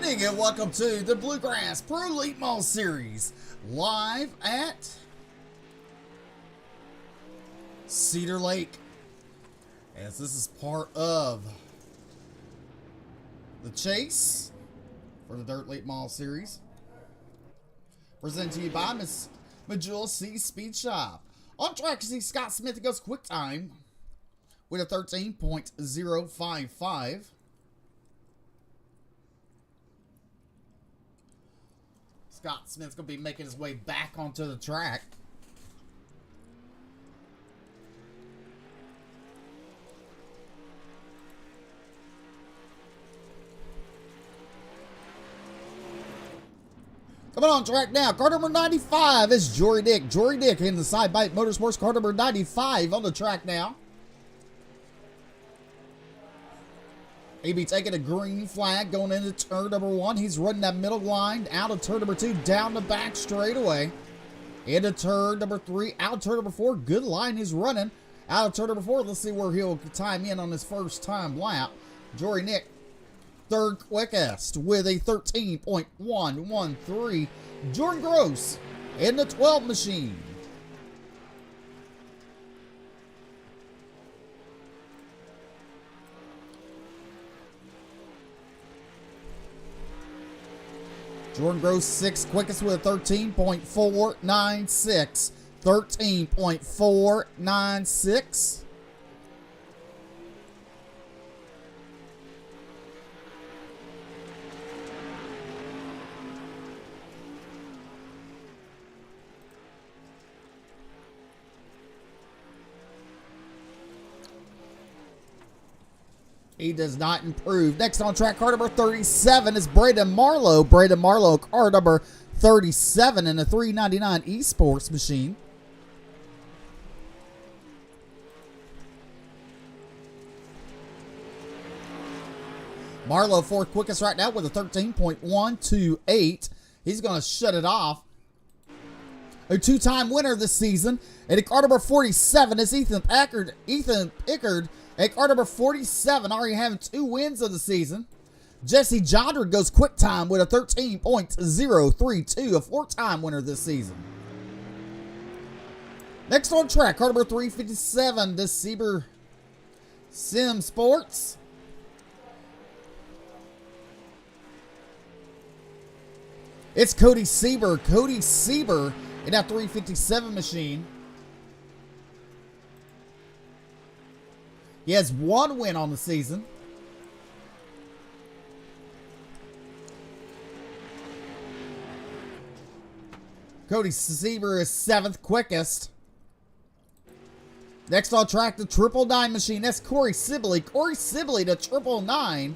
evening and welcome to the Bluegrass Pro Elite Mall Series, live at Cedar Lake, as this is part of the chase for the Dirt Elite Mall Series, presented to you by Miss Majula C Speed Shop. On track, you see Scott Smith goes quick time with a 13.055. Scott Smith's going to be making his way back onto the track. Coming on track now, car number 95 is Jory Dick. Jory Dick in the Side Bite Motorsports, car number 95 on the track now. He'll be taking a green flag going into turn number 1. He's running that middle line out of turn number 2, down the back straightaway. Into turn number 3, out of turn number 4. Good line he's running. Out of turn number 4, let's see where he'll time in on his first time lap. Jory Nick, third quickest with a 13.113. Jordan Gross in the 12 machine. Jordan Gross sixth quickest with a 13.496. 13.496. He does not improve. Next on track, car number 37 is Braden Marlowe. Braden Marlowe, car number 37 in the 399 Esports machine. Marlowe fourth quickest right now with a 13.128. He's going to shut it off. A two-time winner this season. And at car number 47 is Ethan Pickard. At car number 47, already having 2 wins of the season. Jesse Jondred goes quick time with a 13.032, a 4-time winner this season. Next on track, car number 357, the Cedar Sim Sports. It's Cody Sieber. Cody Sieber in that 357 machine. He has 1 win on the season. Cody Sieber is 7th quickest. Next on track, the 999 machine. That's Corey Sibley. Corey Sibley to 999.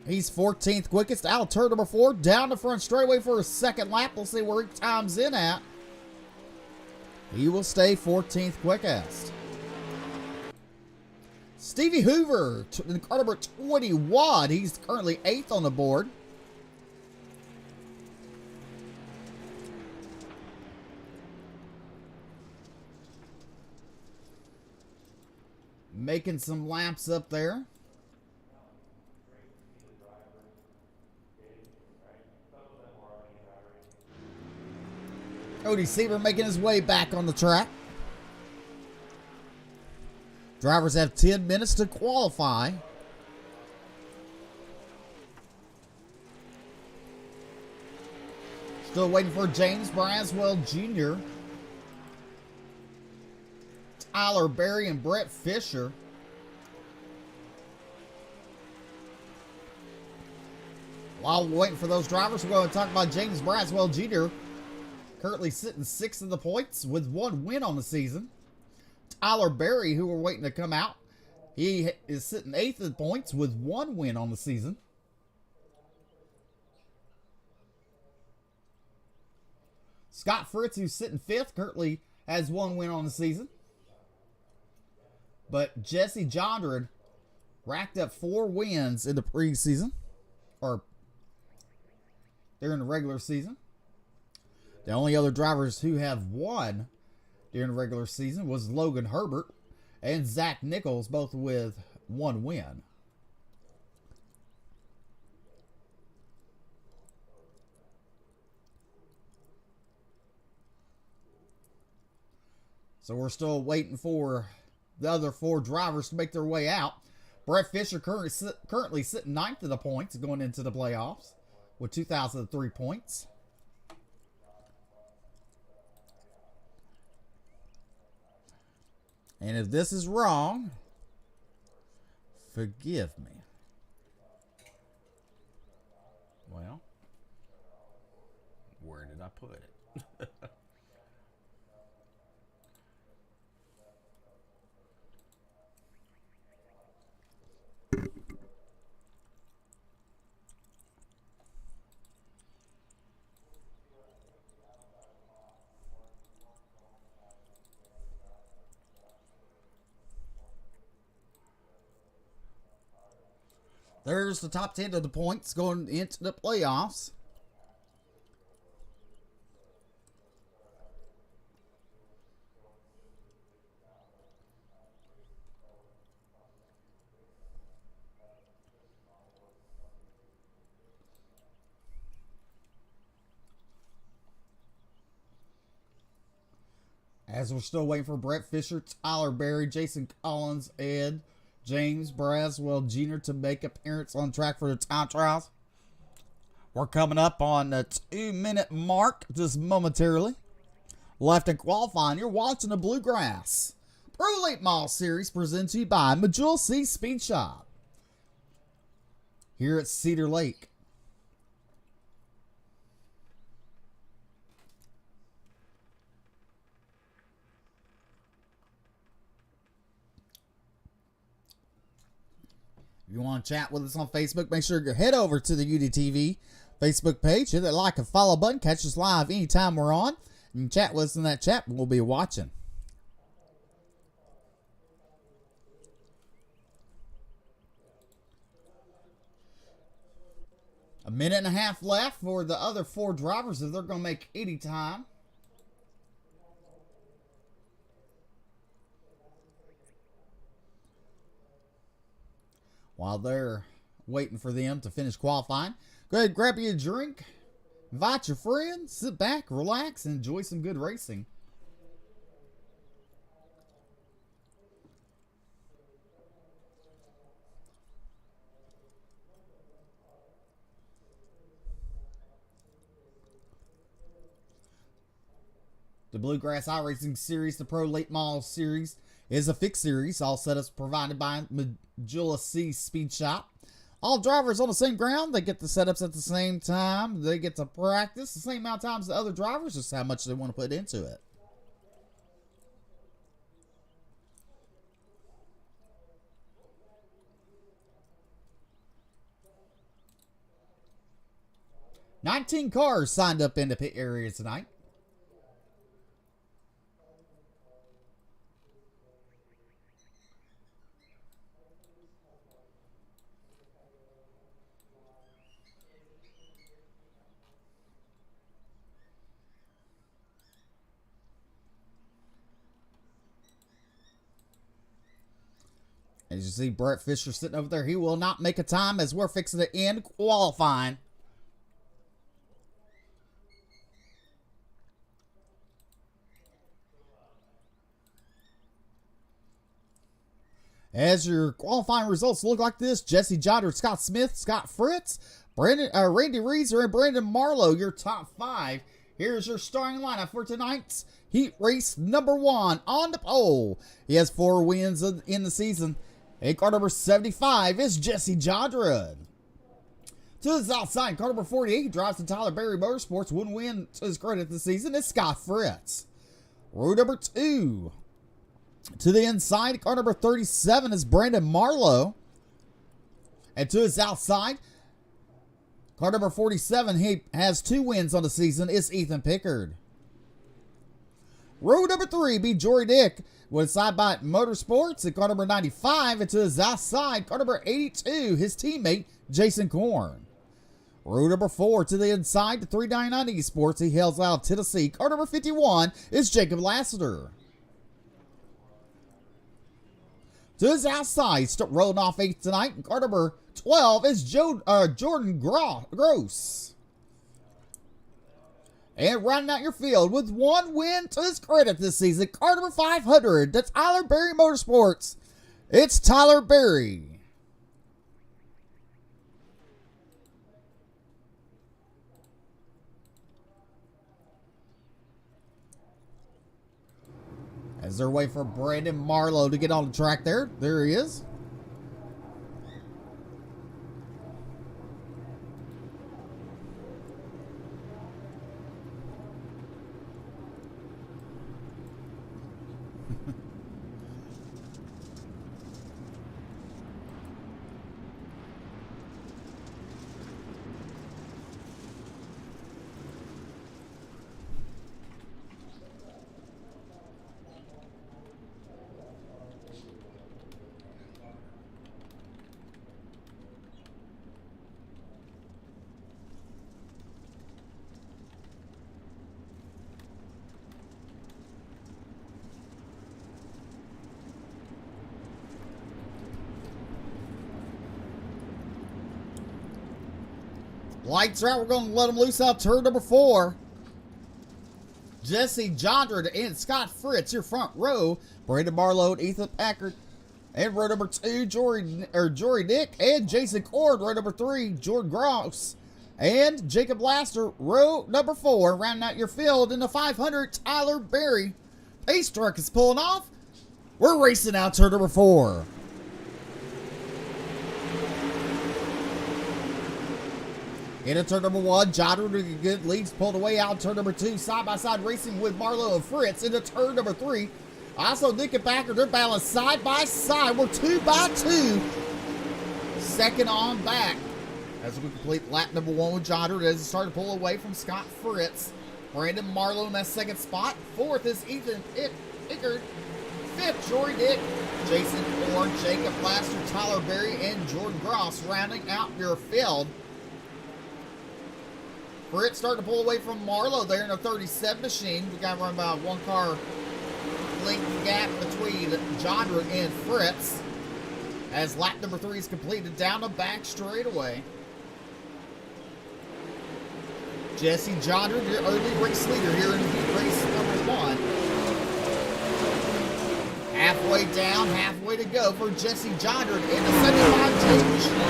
He's 14th quickest, out of turn number 4, down the front straightaway for a second lap. We'll see where he times in at. He will stay 14th quickest. Stevie Hoover, in car number 21. He's currently 8th on the board. Making some laps up there. Cody Sieber making his way back on the track. Drivers have 10 minutes to qualify. Still waiting for James Braswell Jr., Tyler Berry, and Brett Fisher. While we're waiting for those drivers, we're going to talk about James Braswell Jr., currently sitting 6th in the points with 1 win on the season. Tyler Berry, who we're waiting to come out, he is sitting 8th in points with 1 win on the season. Scott Fritz, who's sitting 5th, currently has 1 win on the season. But Jesse Jondred racked up 4 wins in the preseason, or during the regular season. The only other drivers who have won during the regular season was Logan Herbert. and Zach Nichols, both with 1 win. So we're still waiting for the other 4 drivers to make their way out. Brett Fisher currently sitting 9th in the points going into the playoffs with 2,003 points. And if this is wrong, forgive me. Well, where did I put it? There's the top 10 of the points going into the playoffs. As we're still waiting for Brett Fisher, Tyler Berry, Jason Collins, Ed, James Braswell Jr. to make appearance on track for the time trials. We're coming up on the 2-minute mark just momentarily. Left in qualifying, you're watching the Bluegrass Pro Late Model Series presented to you by Majula C Speed Shop here at Cedar Lake. If you want to chat with us on Facebook, make sure you head over to the UltimateDirtTV Facebook page. Hit that like and follow button. Catch us live anytime we're on. You can chat with us in that chat. We'll be watching. A minute and a half left for the other 4 drivers if they're going to make any time. While they're waiting for them to finish qualifying, go ahead and grab you a drink, invite your friends, sit back, relax, and enjoy some good racing. The Bluegrass Iracing Series, the Pro Late Model Series, is a fixed series. All setups provided by Majula C Speed Shop. All drivers on the same ground. They get the setups at the same time. They get to practice the same amount of times the other drivers, just how much they want to put into it. $19 cars signed up in the pit area tonight. As you see Brett Fisher sitting over there, he will not make a time as we're fixing to end qualifying. As your qualifying results look like this, Jesse Jotter, Scott Smith, Scott Fritz, Randy Reeser, and Brandon Marlowe, your top 5. Here's your starting lineup for tonight's heat race number 1 on the pole. He has 4 wins in the season. And car number 75 is Jesse Jodrud. To his outside, car number 48 drives the Tyler Berry Motorsports. 1 win to his credit this season is Scott Fritz. Row number 2. To the inside, car number 37 is Brandon Marlowe. And to his outside, car number 47, he has 2 wins on the season, is Ethan Pickard. Row number 3, be Jory Dick with Sidebite Motorsports at car number 95. And to his outside, car number 82, his teammate, Jason Korn. Row number 4, to the inside, the 399 Esports. He hails out of Tennessee. Car number 51 is Jacob Lassiter. To his outside, rolling off 8th tonight. Car number 12 is Jordan Gross. And rounding out your field with one win to his credit this season, car number 500, that's Tyler Berry Motorsports. It's Tyler Berry. As they're waiting for Brandon Marlowe to get on the track there. There he is. Lights are out. We're going to let them loose out turn number 4. Jesse Jondred and Scott Fritz, your front row. Brandon Marlowe, Ethan Packard. And row number 2, Jory Dick and Jason Cord. Row number 3, Jordan Gross and Jacob Laster. Row number 4, rounding out your field in the 500, Tyler Berry. Pace truck is pulling off. We're racing out turn number 4. Into turn number 1, Jondred with a good leads pulled away out. Turn number 2, side-by-side racing with Marlowe and Fritz. Into turn number 3, also Nick and Packard, they're battling side-by-side. We're 2 by 2. Second on back. As we complete lap number 1 with Jondred as he started to pull away from Scott Fritz. Brandon Marlowe in that second spot. 4th is Ethan Pickard. 5th, Jory Dick, Jason Cord, Jacob Laster, Tyler Berry, and Jordan Gross rounding out your field. Fritz starting to pull away from Marlowe there in a 37 machine. We got to run about 1 car length gap between Jondred and Fritz. As lap number 3 is completed down the back straightaway. Jesse Jondred, your early race leader here in race number 1. Halfway down, halfway to go for Jesse Jondred in the 75J machine.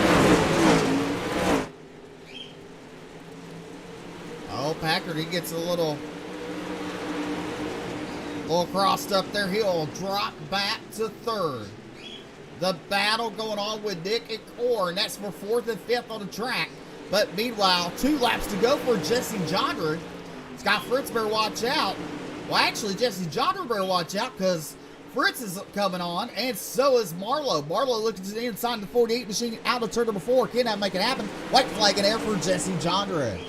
Oh, Packard, he gets a little crossed up there. He'll drop back to 3rd. The battle going on with Nick and Cord. That's for 4th and 5th on the track. But meanwhile, 2 laps to go for Jesse Jondred. Scott Fritz better watch out. Well, actually, Jesse Jondred better watch out because Fritz is coming on, and so is Marlowe. Marlowe looking to the inside of the 48 machine out of turn number 4. Can that make it happen? White flag in air for Jesse Jondred.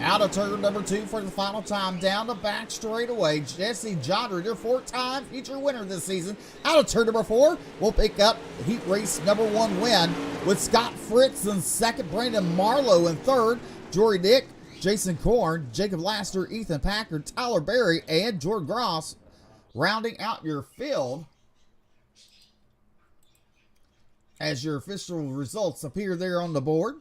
Out of turn number 2 for the final time. Down the back straightaway. Jesse Jondred, your 4-time future winner this season. Out of turn number 4, we'll pick up heat race number 1 win with Scott Fritz in 2nd, Brandon Marlowe in 3rd, Jory Dick, Jason Cord, Jacob Laster, Ethan Packard, Tyler Berry, and Jordan Gross rounding out your field as your official results appear there on the board.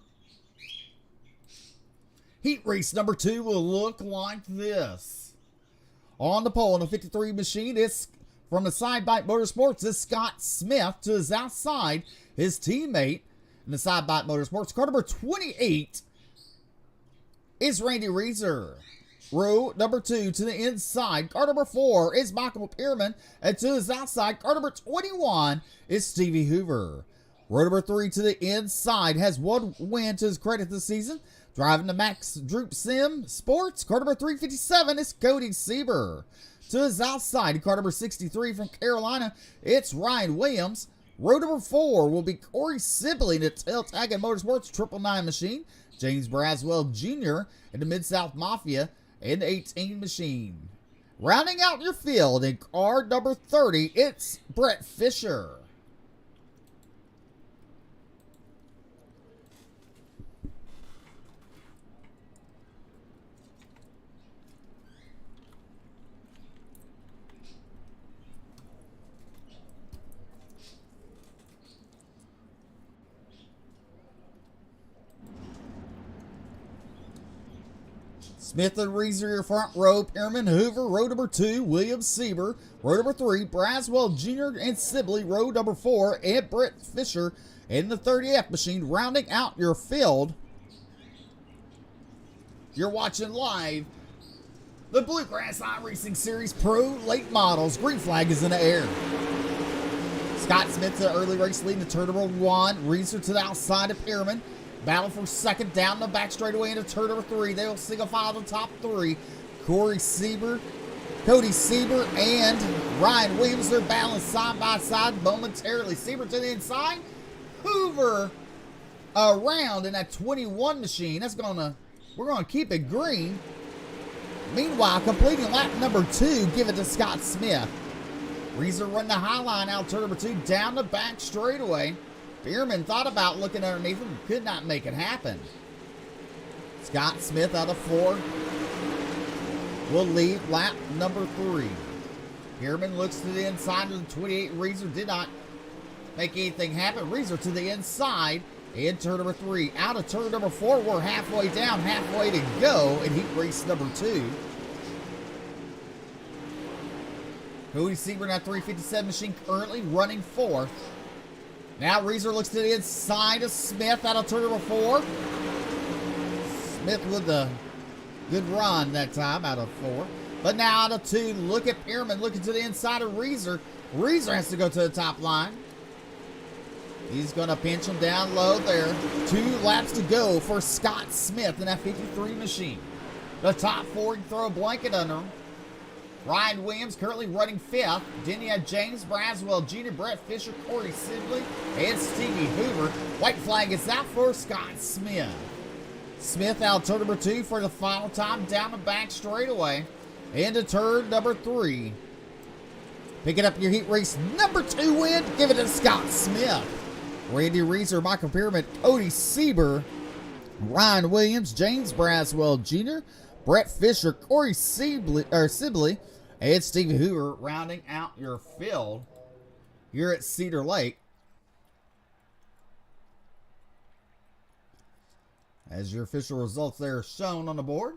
Heat race number 2 will look like this. On the pole in the 53 machine, it's from the Side Bite Motorsports, it's Scott Smith. To his outside, his teammate in the Side Bite Motorsports, car number 28 is Randy Reeser. Row number 2 to the inside, car number 4 is Michael Pierman. And to his outside, car number 21 is Stevie Hoover. Row number 3 to the inside has 1 win to his credit this season. Driving the Max Droop Sim Sports, car number 357 is Cody Sieber. To his outside, car number 63 from Carolina, it's Ryan Williams. Row number 4 will be Corey Sibley in the Tailtag Motorsports 999 machine. James Braswell Jr. in the Mid-South Mafia in the 18 machine. Rounding out your field in car number 30, it's Brett Fisher. Smith and Reeser, your front row. Pearman, Hoover, row number 2. Williams, Cedar, row number 3. Braswell Jr. and Sibley, row number 4. And Brett Fisher in the 30F machine, rounding out your field. You're watching live the Bluegrass Iracing Series Pro Late Models. Green flag is in the air. Scott Smith to the early race lead to turn number 1. Reeser to the outside of Pearman. Battle for second down the back straightaway into turn number 3. They'll single file the top 3. Cody Sieber, and Ryan Williams. They're balanced side by side momentarily. Sieber to the inside. Hoover around in that 21 machine. We're gonna keep it green. Meanwhile, completing lap number 2, give it to Scott Smith. Reeser run the high line out turn number 2 down the back straightaway. Bierman thought about looking underneath him, could not make it happen. Scott Smith out of 4 will lead lap number 3. Bierman looks to the inside of the 28. Reeser did not make anything happen. Reeser to the inside in turn number 3. Out of turn number 4, we're halfway down, halfway to go in heat race number 2. Cody Sieber in that 357 machine currently running 4th. Now Reeser looks to the inside of Smith out of turn number 4. Smith with a good run that time out of 4. But now out of 2, look at Pearman looking to the inside of Reeser. Reeser has to go to the top line. He's going to pinch him down low there. 2 laps to go for Scott Smith in that 53 machine. The top 4 can throw a blanket under him. Ryan Williams currently running 5th. Then you have James Braswell Jr., Brett Fisher, Corey Sibley, and Stevie Hoover. White flag is out for Scott Smith. Smith out turn number 2 for the final time down the back straightaway into turn number 3. Picking up your heat race number 2 win, give it to Scott Smith. Randy Reeser, Michael Pearman, Cody Sieber, Ryan Williams, James Braswell Jr., Brett Fisher, Corey Sibley, and Stevie Hoover rounding out your field here at Cedar Lake. As your official results there are shown on the board.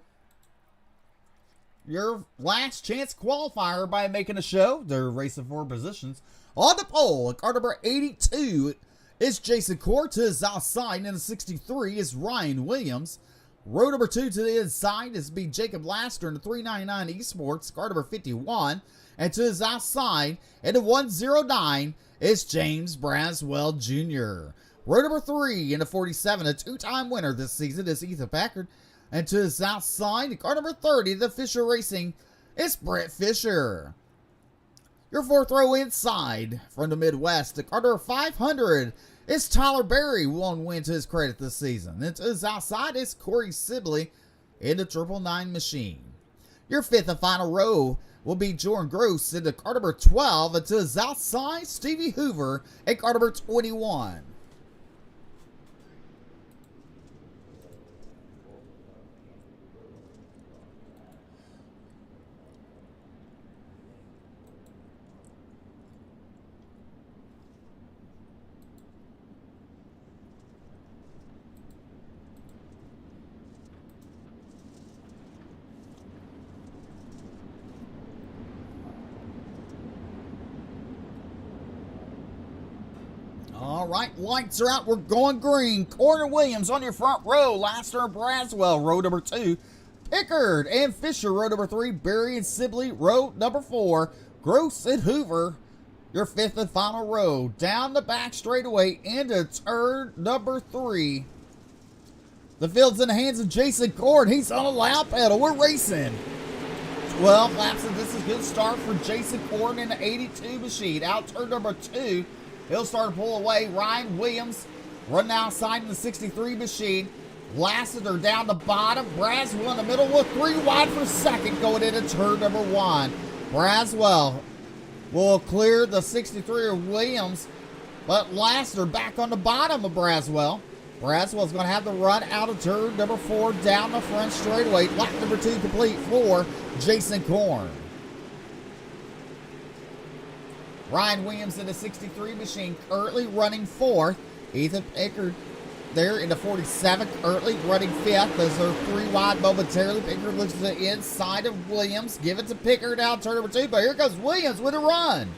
Your last chance qualifier by making a show. They're racing for positions. On the pole, car number 82 is Jason Core. To his outside in the 63 is Ryan Williams. Row number 2 to the inside is be Jacob Laster in the 399 Esports, car number 51. And to his outside in the 109 is James Braswell Jr. Row number 3 in the 47, a 2-time winner this season is Ethan Packard. And to his outside, car number 30, the Fisher Racing, is Brett Fisher. Your 4th row inside from the Midwest, the car number 500 is Tyler Berry, one win to his credit this season. And to his outside is Corey Sibley in the 999 machine. Your 5th and final row will be Jordan Gross in the car number 12. And to his outside, Stevie Hoover in car number 21. All right, lights are out. We're going green. Corner Williams on your front row. Laster and Braswell, row number 2. Pickard and Fisher, row number 3. Berry and Sibley, row number 4. Gross and Hoover, your 5th and final row. Down the back straightaway into turn number 3. The field's in the hands of Jason Cord. He's on a lap pedal. We're racing. 12 laps, and this is a good start for Jason Cord in the 82 machine. Out turn number 2. He'll start to pull away. Ryan Williams running outside in the 63 machine. Lassiter down the bottom. Braswell in the middle with 3 wide for second going into turn number 1. Braswell will clear the 63 of Williams, but Lassiter back on the bottom of Braswell. Braswell's going to have the run out of turn number 4 down the front straightaway. Lap number 2 complete for Jason Korn. Ryan Williams in the 63 machine currently running 4th. Ethan Pickard there into 47th. Early running 5th as they're 3 wide momentarily. Pickard looks to the inside of Williams. Give it to Pickard now, turn number 2. But here goes Williams with a run.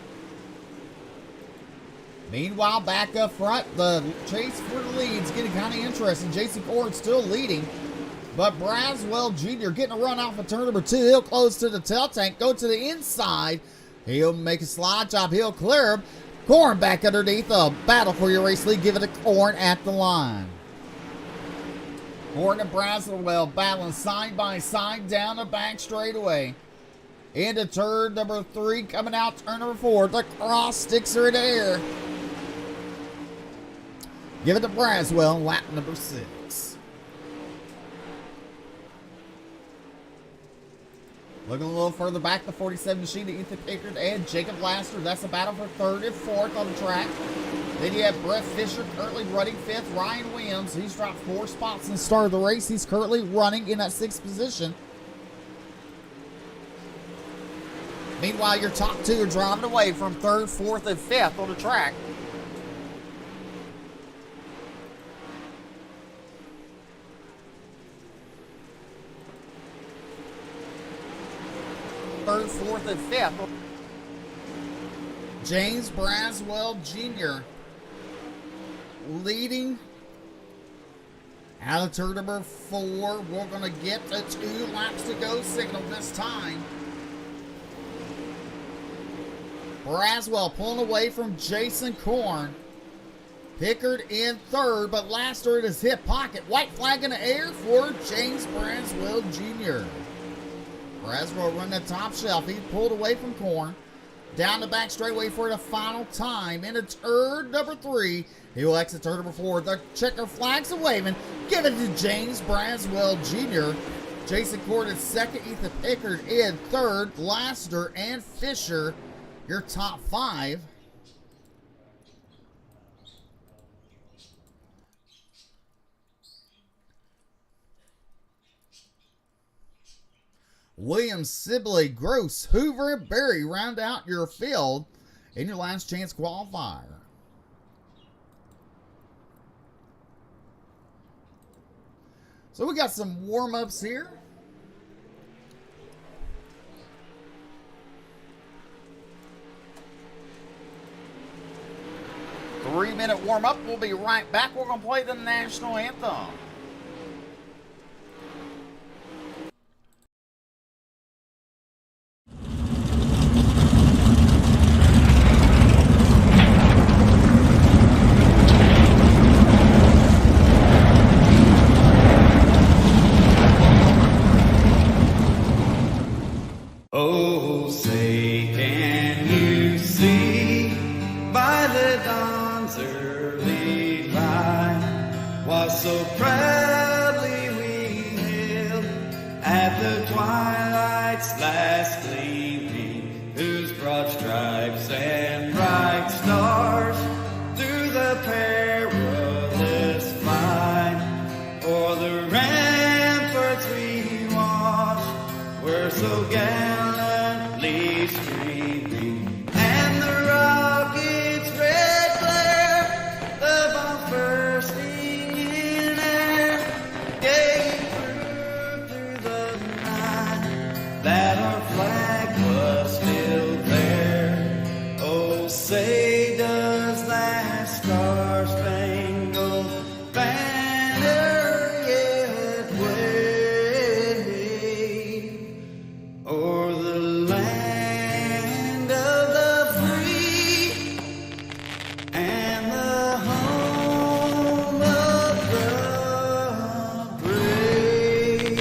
Meanwhile, back up front, the chase for the lead's getting kind of interesting. Jason Ford still leading. But Braswell Jr. getting a run off of turn number 2. He'll close to the tail tank, go to the inside. He'll make a slide job. He'll clear him. Corn back underneath. A battle for your race lead. Give it to Corn at the line. Corn and Braswell battling side by side down the back straightaway. Into turn number 3. Coming out turn number 4. The cross sticks are in the air. Give it to Braswell. Lap number 6. Looking a little further back, the 47 machine to Ethan Pickard and Jacob Laster. That's a battle for 3rd and 4th on the track. Then you have Brett Fisher currently running 5th. Ryan Williams, he's dropped 4 spots in the start of the race. He's currently running in that 6th position. Meanwhile, your top 2 are driving away from 3rd, 4th, and 5th on the track. Third, 4th, and 5th. James Braswell Jr. leading out of turn number 4. We're going to get a 2 laps to go signal this time. Braswell pulling away from Jason Korn. Pickard in 3rd, but Laster in his hip pocket. White flag in the air for James Braswell Jr. Braswell running the top shelf. He pulled away from Corn. Down the back straightaway for the final time. Into turn number 3. He will exit turn number 4. The checker flags are waving. Give it to James Braswell Jr. Jason Cord in 2nd. Ethan Pickard in 3rd. Laster and Fisher, your top 5. Williams, Sibley, Gross, Hoover, and Berry round out your field in your last chance qualifier. So we got some warm-ups here. Three-minute warm-up. We'll be right back. We're going to play the national anthem. Oh, say can you see by the dawn's early light what so proudly we hailed at the twilight's last gleaming, whose broad stripes and bright stars through the perilous fight o'er the ramparts we watched were so gallantly streaming, and the rockets' red glare, the bombs bursting in air, gave proof through the night that our flag was still there. Oh, say does that star-spangled banner yet wave o'er the land of the free and the home of the brave.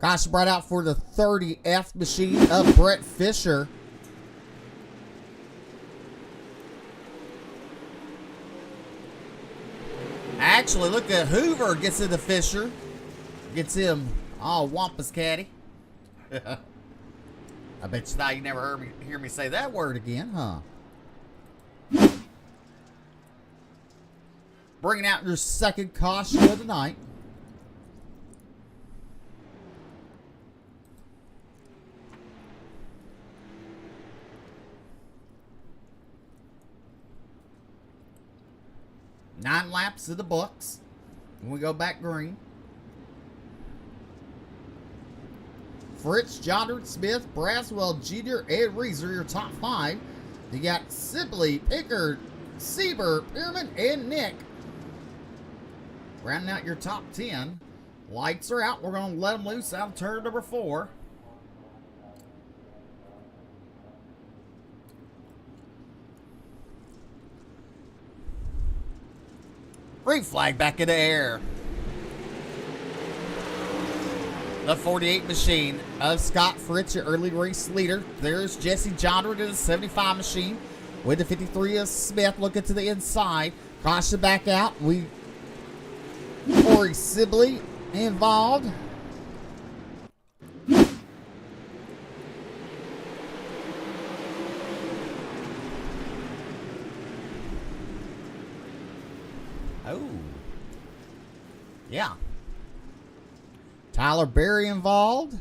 Caution brought out for the 30F machine of Brett Fisher. Actually, look at Hoover gets into Fisher. Gets him all wampus caddy. I bet you thought you never hear me say that word again, huh? Bringing out your second caution of the night. Nine laps of the books. When we go back green. Fritz, Johnner, Smith, Braswell, Jr., and Reeser, your top five. You got Sibley, Pickard, Sieber, Pierman, and Nick. Rounding out your top 10. Lights are out. We're going to let them loose out of turn number 4. Green flag back in the air. The 48 machine of Scott Fritz, your early race leader. There's Jesse Johnner in the 75 machine with the 53 of Smith looking to the inside. Caution back out. Corey Sibley involved. Oh. Yeah. Tyler Berry involved.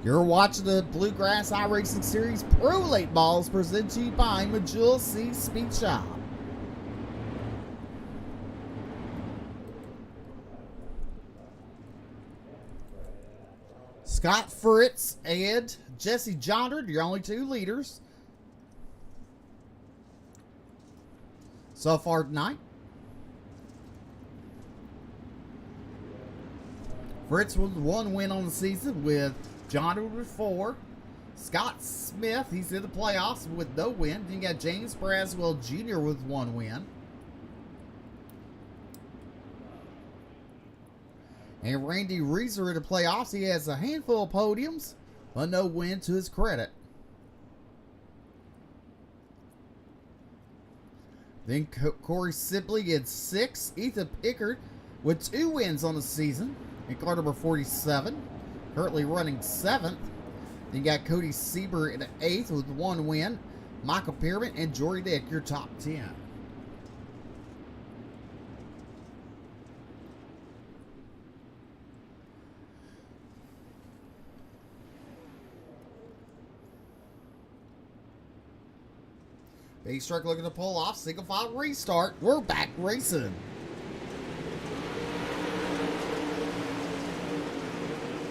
You're watching the Bluegrass Iracing Series Pro Late Balls presented to you by Majula C Speed Shop. Scott Fritz and Jesse Johnner, your only two leaders so far tonight. Fritz with one win on the season with Johnner with 4. Scott Smith, he's in the playoffs with no win. Then you got James Braswell Jr. with 1 win. And Randy Reeser in the playoffs. He has a handful of podiums, but no win to his credit. Then Corey Sibley gets 6. Ethan Pickard with 2 wins on the season. And car number 47. Currently running 7th. Then you got Cody Sieber in the 8th with 1 win. Michael Pierman and Jory Dick, your top 10. Big Struck looking to pull off. Single file restart. We're back racing.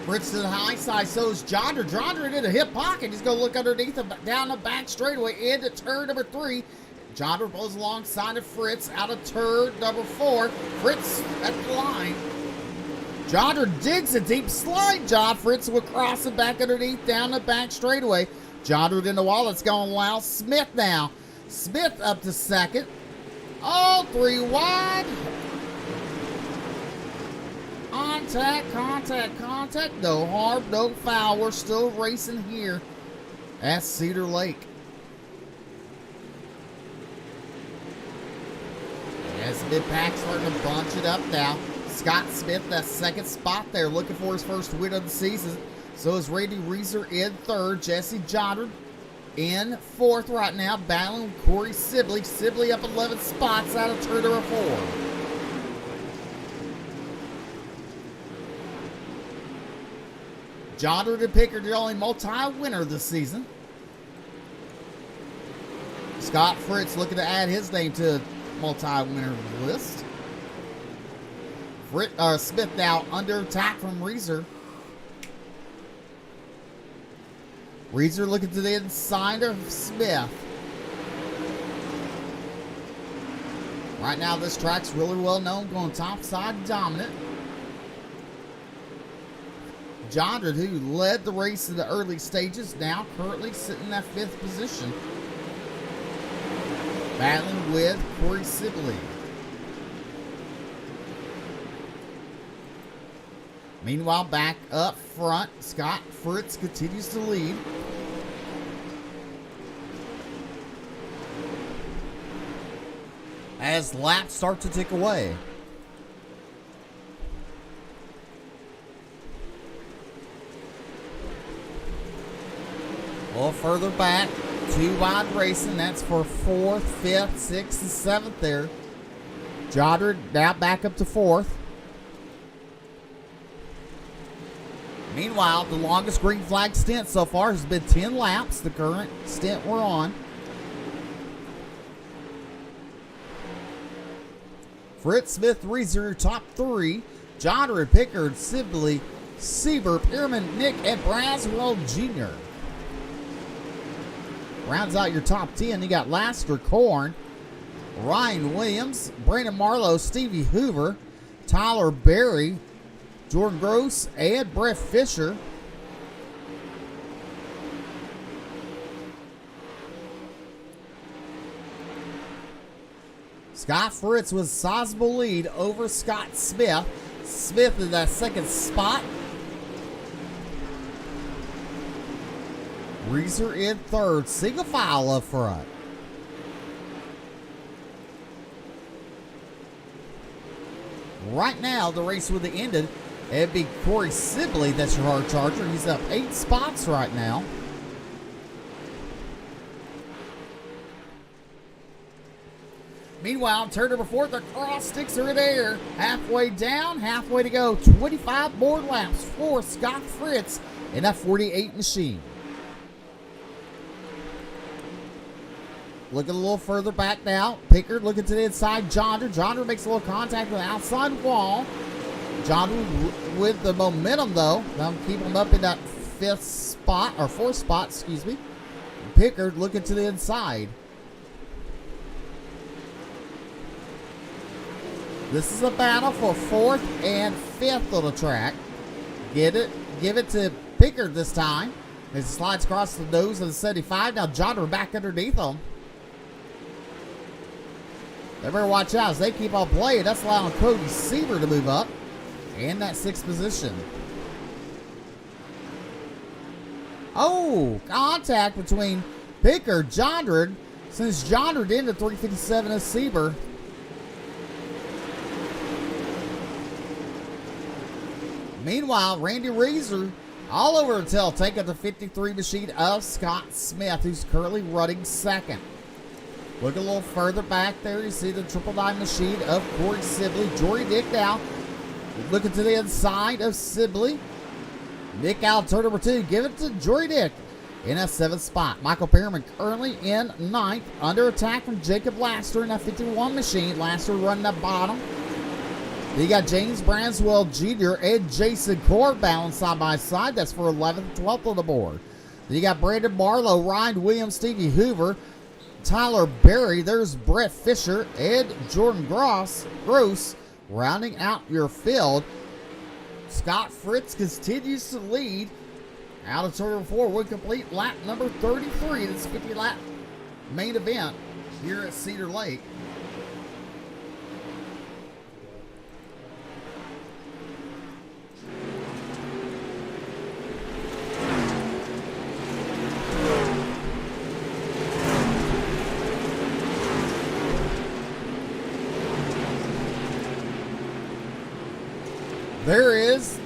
Fritz to the high side, so is Johnner. Johnner into the hip pocket. He's going to look underneath him, down the back straightaway into turn number 3. Johnner blows alongside of Fritz out of turn number 4. Fritz at the line. Johnner digs a deep slide job. Fritz will cross it back underneath, down the back straightaway. Johnner in the wall. It's going to allow Smith now. Smith up to second. All 3 wide. Contact. No harm, no foul. We're still racing here at Cedar Lake. As mid-pack starting to bunch it up now. Scott Smith, that second spot there, looking for his first win of the season. So is Randy Reeser in 3rd. Jesse Johnner in 4th right now, battling with Corey Sibley. Sibley up 11 spots out of turn number 4. Johnner and Pickard, the only multi-winner this season. Scott Fritz looking to add his name to multi-winner list. Smith now under attack from Reeser. Reeser looking to the inside of Smith. Right now, this track's really well known, going topside dominant. Jondred, who led the race in the early stages, now currently sitting in that 5th position. Battling with Corey Sibley. Meanwhile, back up front, Scott Fritz continues to lead. As laps start to tick away. A little further back, 2 wide racing. That's for 4th, 5th, 6th, and 7th there. Jondred now back up to 4th. Meanwhile, the longest green flag stint so far has been 10 laps, the current stint we're on. Fritz, Smith, Reeser, top 3. Jondred, Pickard, Sibley, Sieber, Pierman, Nick, and Braswell Jr. Rounds out your top 10. You got Laster, Korn, Ryan Williams, Brandon Marlowe, Stevie Hoover, Tyler Berry, Jordan Gross, and Brett Fisher. Scott Fritz with a sizable lead over Scott Smith. Smith in that 2nd spot. Reeser in 3rd. Single file up front. Right now, the race would have ended. It'd be Corey Sibley, that's your hard charger. He's up 8 spots right now. Meanwhile, turn number 4, the cross sticks are in the air. Halfway down, halfway to go. 25 more laps for Scott Fritz in that 48 machine. Looking a little further back now. Pickard looking to the inside. Jondred makes a little contact with the outside wall. Jondred with the momentum, though. Now keep him up in that 5th spot, or 4th spot, excuse me. Pickard looking to the inside. This is a battle for 4th and 5th on the track. Give it to Pickard this time. As he slides across the nose of the 75. Now Jondred back underneath him. They better watch out as they keep on playing. That's allowing Cody Sieber to move up in that 6th position. Oh, contact between Pickard, Jondred. Since Jondred into 357 is Sieber. Meanwhile, Randy Reeser all over the tail, taking the 53 machine of Scott Smith, who's currently running 2nd. Look a little further back there. You see the 999 machine of Corey Sibley. Jory Dick now looking to the inside of Sibley. Nick out turn number 2. Give it to Jory Dick in that 7th spot. Michael Pierman currently in 9th. Under attack from Jacob Laster in that 51 machine. Laster running the bottom. Then you got James Braswell Jr. and Jason Cord balanced side by side. That's for 11th and 12th on the board. Then you got Brandon Marlowe, Ryan Williams, Stevie Hoover, Tyler Berry. There's Brett Fisher and Jordan Gross rounding out your field. Scott Fritz continues to lead out of turn 4. Would complete lap number 33. This 50-lap main event here at Cedar Lake. There is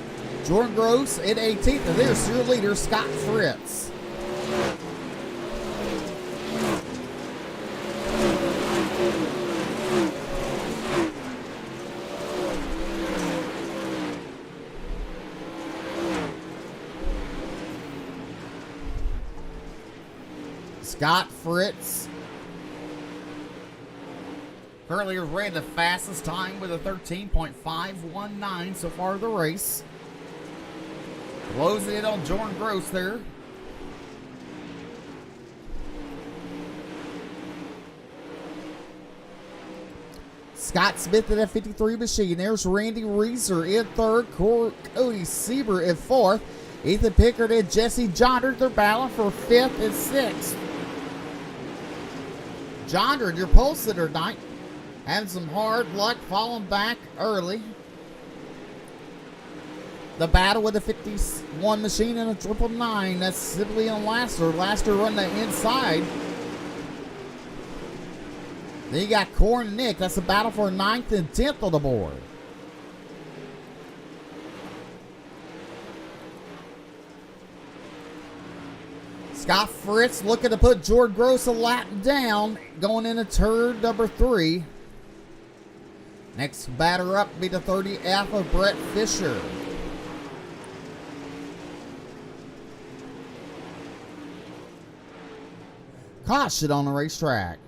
Jordan Gross in 18th, and there's your leader, Scott Fritz. Scott Fritz Currently ran the fastest time with a 13.519 so far of the race. Closing it on Jordan Gross there. Scott Smith in a 53 machine. There's Randy Reeser in third. Cody Sieber in fourth. Ethan Pickard and Jesse Jondard, they're battling for fifth and sixth. Jondard, your pole sitter tonight, having some hard luck falling back early. The battle with the 51 machine and a 999. That's Sibley and Laster. Laster running the inside. Then you got Corn and Nick. That's a battle for 9th and 10th on the board. Scott Fritz looking to put Jordan Gross a lap down, going into turn number 3. Next batter up be the 30F of Brett Fisher. Caution on the racetrack.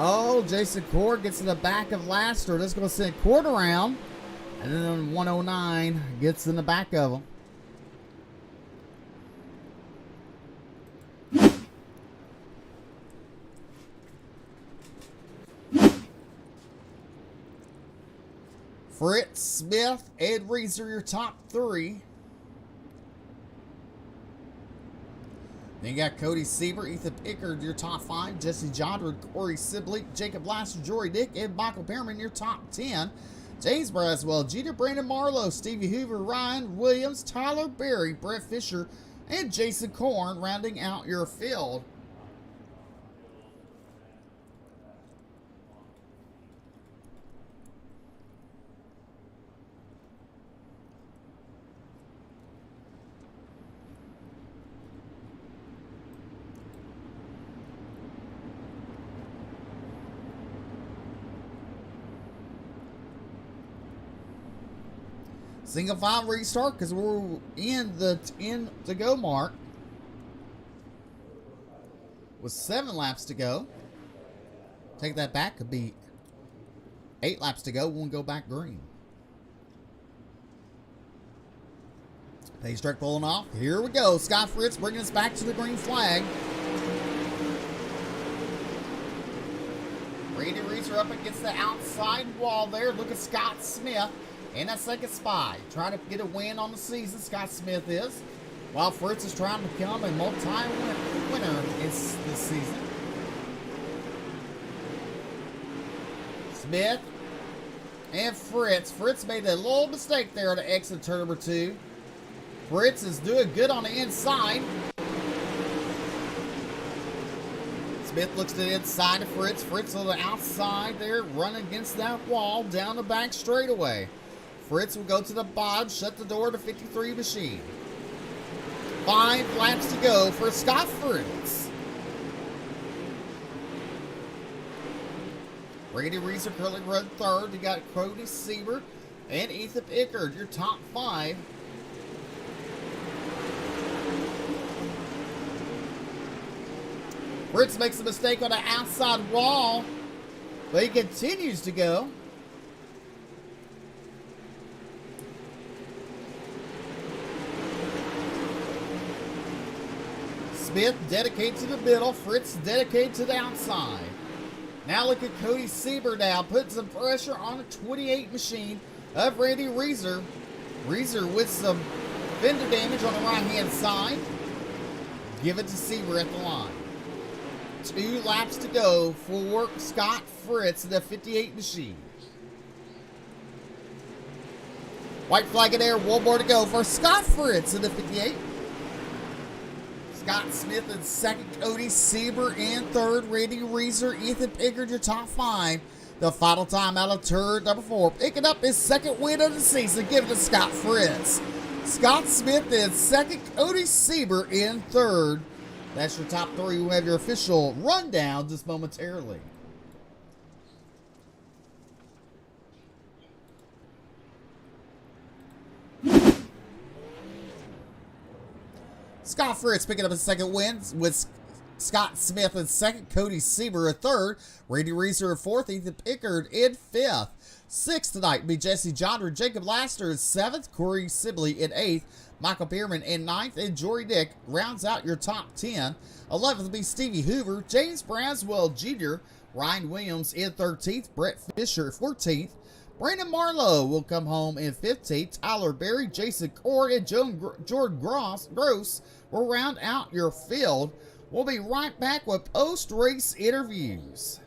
Oh, Jason Cord gets in the back of Laster. That's going to send Cord around. And then 109 gets in the back of him. Fritz, Smith, Ed Reeser, your top 3. Then you got Cody Sieber, Ethan Pickard, your top 5. Jesse Jondard, Corey Sibley, Jacob Laster, Jory Dick, and Michael Pearman, your top 10. James Braswell, Jeter, Brandon Marlowe, Stevie Hoover, Ryan Williams, Tyler Berry, Brett Fisher, and Jason Korn rounding out your field. Single file restart because we're in the 10 to go mark. With 7 laps to go. Take that back, could be 8 laps to go. Won't go back green. Pace track pulling off. Here we go. Scott Fritz bringing us back to the green flag. Randy Reeser up against the outside wall there. Look at Scott Smith in that second spot. Trying to get a win on the season, Scott Smith is. While Fritz is trying to become a multi-winner this season. Smith and Fritz. Fritz made a little mistake there to exit turn number 2. Fritz is doing good on the inside. Smith looks to the inside of Fritz. Fritz on the outside there, running against that wall down the back straightaway. Fritz will go to the bottom, shut the door to 53 machine. 5 laps to go for Scott Fritz. Randy Reeser currently run third. You got Cody Sieber and Ethan Pickard, your top 5. Fritz makes a mistake on the outside wall, but he continues to go. Smith dedicated to the middle. Fritz dedicated to the outside. Now look at Cody Sieber now, putting some pressure on the 28 machine of Randy Reeser. Reeser with some fender damage on the right-hand side. Give it to Sieber at the line. 2 laps to go for Scott Fritz in the 58 machine. White flag in there, 1 more to go for Scott Fritz in the 58. Scott Smith in second, Cody Sieber in third, Randy Reeser, Ethan Pickard, your top 5. The final time out of turn number 4, picking up his second win of the season, give it to Scott Fritz. Scott Smith in second, Cody Sieber in third. That's your top 3. We'll have your official rundown just momentarily. Scott Fritz picking up his second win with Scott Smith in second, Cody Sieber in third, Randy Reeser in fourth, Ethan Pickard in fifth. Sixth tonight be Jesse Jondra, Jacob Laster in seventh, Corey Sibley in eighth, Michael Bierman in ninth, and Jory Dick rounds out your top 10. 11th will be Stevie Hoover, James Braswell Jr., Ryan Williams in 13th, Brett Fisher 14th, Brandon Marlowe will come home in 15th, Tyler Berry, Jason Cord, and Jordan Gross will round out your field. We'll be right back with post-race interviews.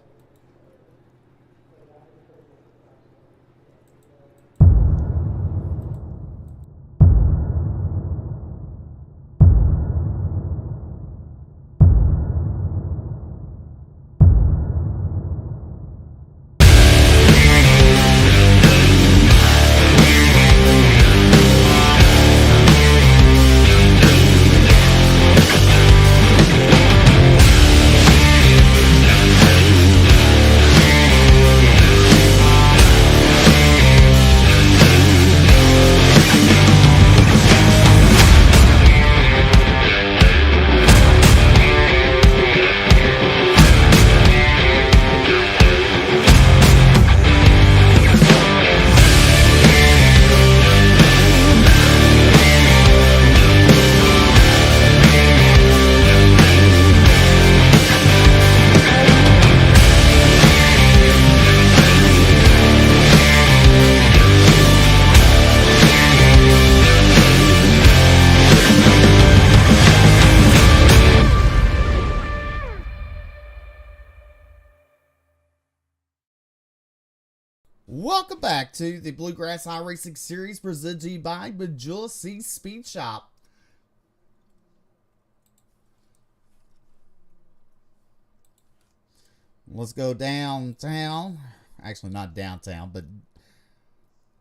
Welcome back to the Bluegrass Iracing series presented to you by Majula C Speed Shop. Let's go downtown. Actually, not downtown, but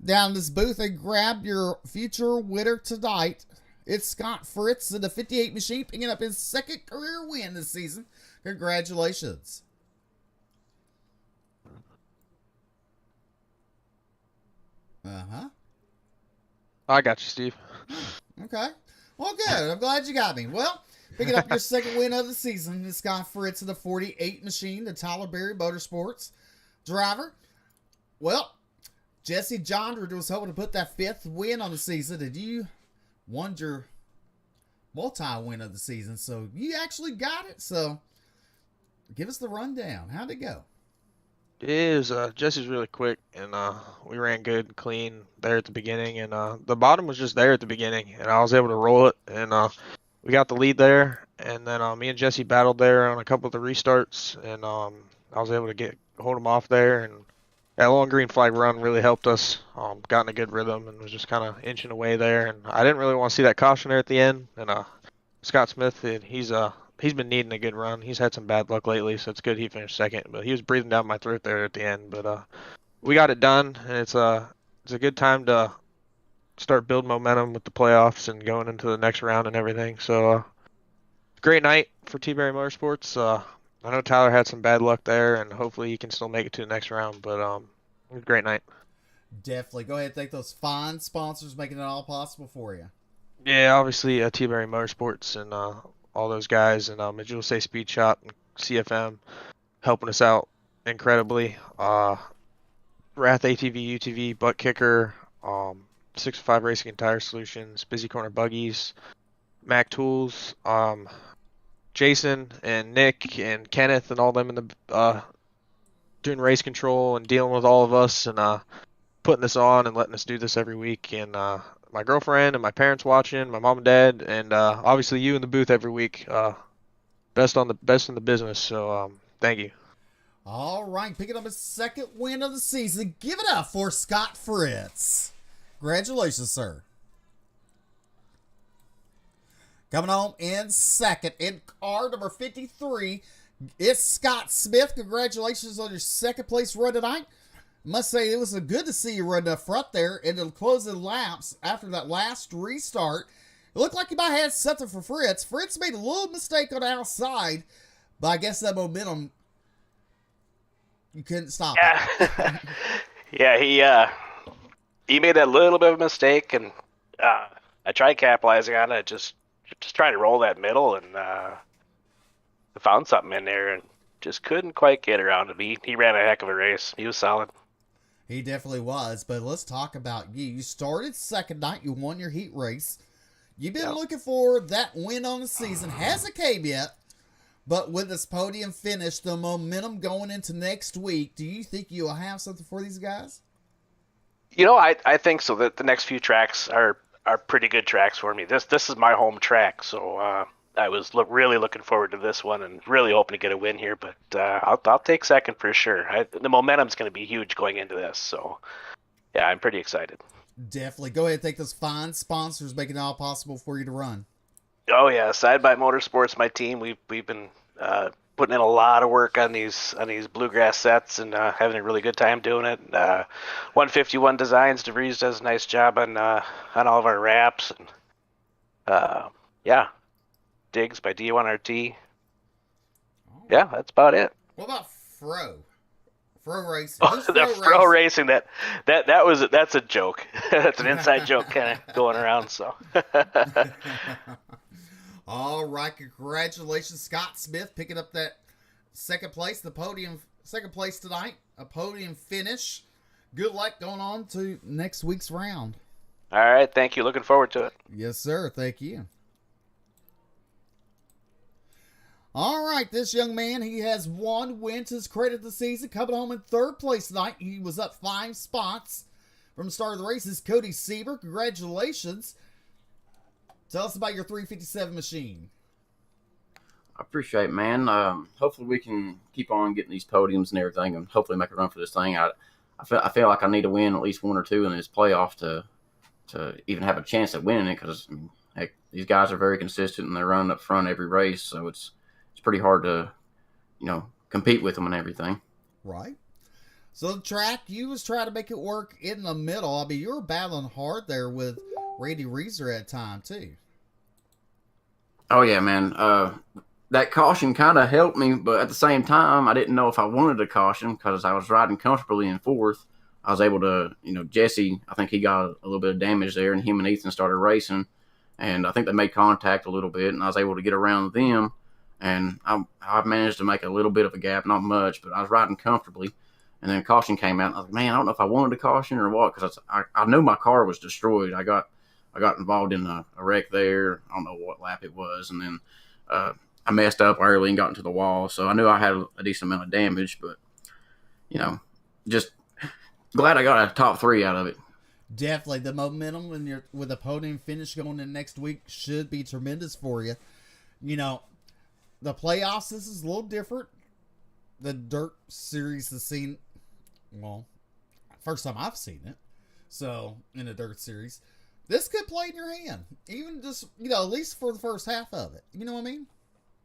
down this booth and grab your future winner tonight. It's Scott Fritz in the 58 machine, picking up his second career win this season. Congratulations. I got you, Steve. Okay. Well, good. I'm glad you got me. Well, picking up your second win of the season is Scott Fritz in the 48 machine, the Tyler Berry Motorsports driver. Well, Jesse Jondra was hoping to put that fifth win on the season, and you won your multi-win of the season, so you actually got it. So give us the rundown. How'd it go? It is, Jesse's really quick, and we ran good and clean there at the beginning, and the bottom was just there at the beginning, and I was able to roll it, and we got the lead there, and then me and Jesse battled there on a couple of the restarts, and I was able to hold him off there, and that long green flag run really helped us. Got in a good rhythm and was just kind of inching away there, and I didn't really want to see that caution there at the end, and Scott Smith, he's been needing a good run. He's had some bad luck lately, so it's good he finished second. But he was breathing down my throat there at the end. But we got it done, and it's a good time to start building momentum with the playoffs and going into the next round and everything. So great night for T-Berry Motorsports. I know Tyler had some bad luck there, and hopefully he can still make it to the next round. But it was a great night. Definitely. Go ahead and thank those fine sponsors making it all possible for you. Yeah, obviously T-Berry Motorsports and all those guys, and Majula Say Speed Shop and CFM helping us out incredibly. Wrath ATV, UTV, Butt Kicker, 605 Racing and Tire Solutions, Busy Corner Buggies, Mac Tools, Jason and Nick and Kenneth and all them in the doing race control and dealing with all of us and putting this on and letting us do this every week, and my girlfriend and my parents watching, my mom and dad, and obviously you in the booth every week. Best in the business. So thank you. All right, picking up his second win of the season. Give it up for Scott Fritz. Congratulations, sir. Coming home in second in car number 53, it's Scott Smith. Congratulations on your second place run tonight. Must say it was good to see you run up front there in the closing laps after that last restart. It looked like you might have had something for Fritz. Fritz made a little mistake on the outside, but I guess that momentum, you couldn't stop it. Yeah, he made that little bit of a mistake, and I tried capitalizing on it. It just just trying to roll that middle, and found something in there and just couldn't quite get around to me. He ran a heck of a race. He was solid. He definitely was, but let's talk about you. You started second night. You won your heat race. You've been looking for that win on the season. Hasn't came yet, but with this podium finish, the momentum going into next week, do you think you'll have something for these guys? I think so. That the next few tracks are pretty good tracks for me. This is my home track, so I was really looking forward to this one and really hoping to get a win here. But I'll take second for sure. The momentum's going to be huge going into this, so yeah, I'm pretty excited. Definitely. Go ahead and thank those fine sponsors making it all possible for you to run. Oh yeah, Side by Motorsports, my team. We've been putting in a lot of work on these bluegrass sets and having a really good time doing it. 151 Designs, DeVries does a nice job on all of our wraps, and yeah, Digs by D1RT. Yeah, that's about it. What about Fro Racing? Oh, the Fro Racing, that's a joke. That's an inside joke kind of going around. So. All right, congratulations, Scott Smith, picking up that second place tonight, a podium finish. Good luck going on to next week's round. All right, thank you. Looking forward to it. Yes, sir. Thank you. All right, this young man, he has one win to his credit this season, coming home in third place tonight. He was up 5 spots from the start of the races. Cody Sieber, congratulations. Tell us about your 357 machine. I appreciate it, man. Hopefully we can keep on getting these podiums and everything, and hopefully make a run for this thing. I feel like I need to win at least 1 or 2 in this playoff to even have a chance at winning it, because heck, these guys are very consistent and they're running up front every race, so it's pretty hard to compete with them and everything. Right. So the track, you was trying to make it work in the middle. I mean, you were battling hard there with Randy Reeser at time too. Oh yeah, man. That caution kind of helped me, but at the same time, I didn't know if I wanted a caution because I was riding comfortably in fourth. I was able to, Jesse, I think he got a little bit of damage there, and him and Ethan started racing, and I think they made contact a little bit, and I was able to get around them, and I managed to make a little bit of a gap, not much, but I was riding comfortably, and then caution came out, and I was like, man, I don't know if I wanted a caution or what, because I knew my car was destroyed. I got involved in a wreck there. I don't know what lap it was, and then I messed up early and got into the wall, so I knew I had a decent amount of damage, but, just glad I got a top 3 out of it. Definitely. The momentum with a podium finish going in next week should be tremendous for you. The playoffs, this is a little different. The Dirt Series has seen, well, first time I've seen it, so, in a Dirt Series. This could play in your hand, even just, at least for the first half of it. You know what I mean?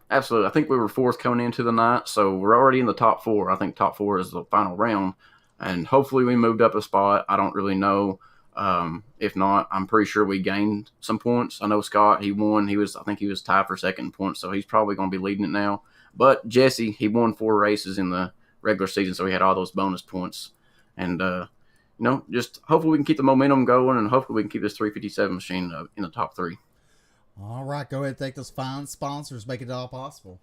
Absolutely. I think we were 4th coming into the night, so we're already in the top 4. I think top 4 is the final round, and hopefully we moved up a spot. I don't really know. If not, I'm pretty sure we gained some points. I know Scott, he won. I think he was tied for second in points, so he's probably going to be leading it now. But Jesse, he won 4 races in the regular season, so he had all those bonus points. And, just hopefully we can keep the momentum going, and hopefully we can keep this 357 machine in the top 3. All right, go ahead and thank those fine sponsors, making it all possible.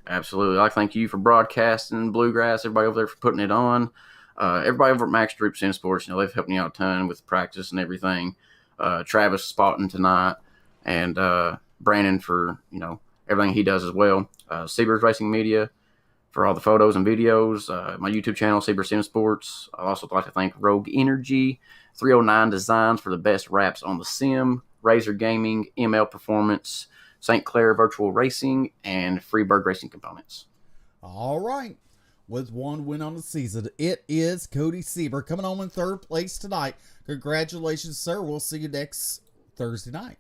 Absolutely. I'd like to thank you for broadcasting Bluegrass, everybody over there for putting it on. Everybody over at Max Troop Sim Sports, they've helped me out a ton with practice and everything. Travis spotting tonight, and Brandon for everything he does as well. Cedar Racing Media for all the photos and videos. My YouTube channel, Cedar Sim Sports. I'd also like to thank Rogue Energy, 309 Designs for the best wraps on the sim, Razor Gaming, ML Performance, St. Clair Virtual Racing, and Freebird Racing Components. All right. With 1 win on the season, it is Cody Sieber coming home in 3rd place tonight. Congratulations, sir. We'll see you next Thursday night.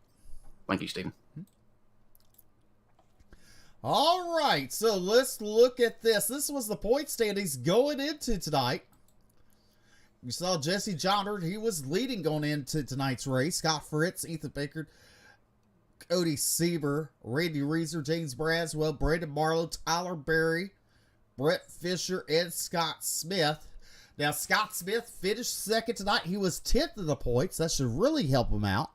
Thank you, Stephen. All right, so let's look at this. This was the point standings going into tonight. We saw Jesse Johnner. He was leading going into tonight's race. Scott Fritz, Ethan Baker, Cody Sieber, Randy Reeser, James Braswell, Brandon Marlowe, Tyler Berry, Brett Fisher, and Scott Smith. Now, Scott Smith finished second tonight. He was 10th in the points. That should really help him out.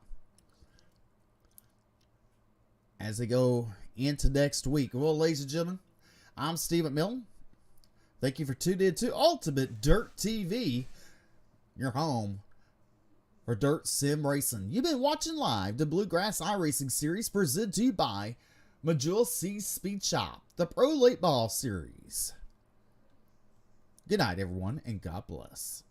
as they go into next week. Well, ladies and gentlemen, I'm Steve McMillan. Thank you for tuning in to Ultimate Dirt TV, your home for dirt sim racing. You've been watching live the Bluegrass Iracing series presented to you by Majula C Speed Shop, the Pro Late Ball series. Good night, everyone, and God bless.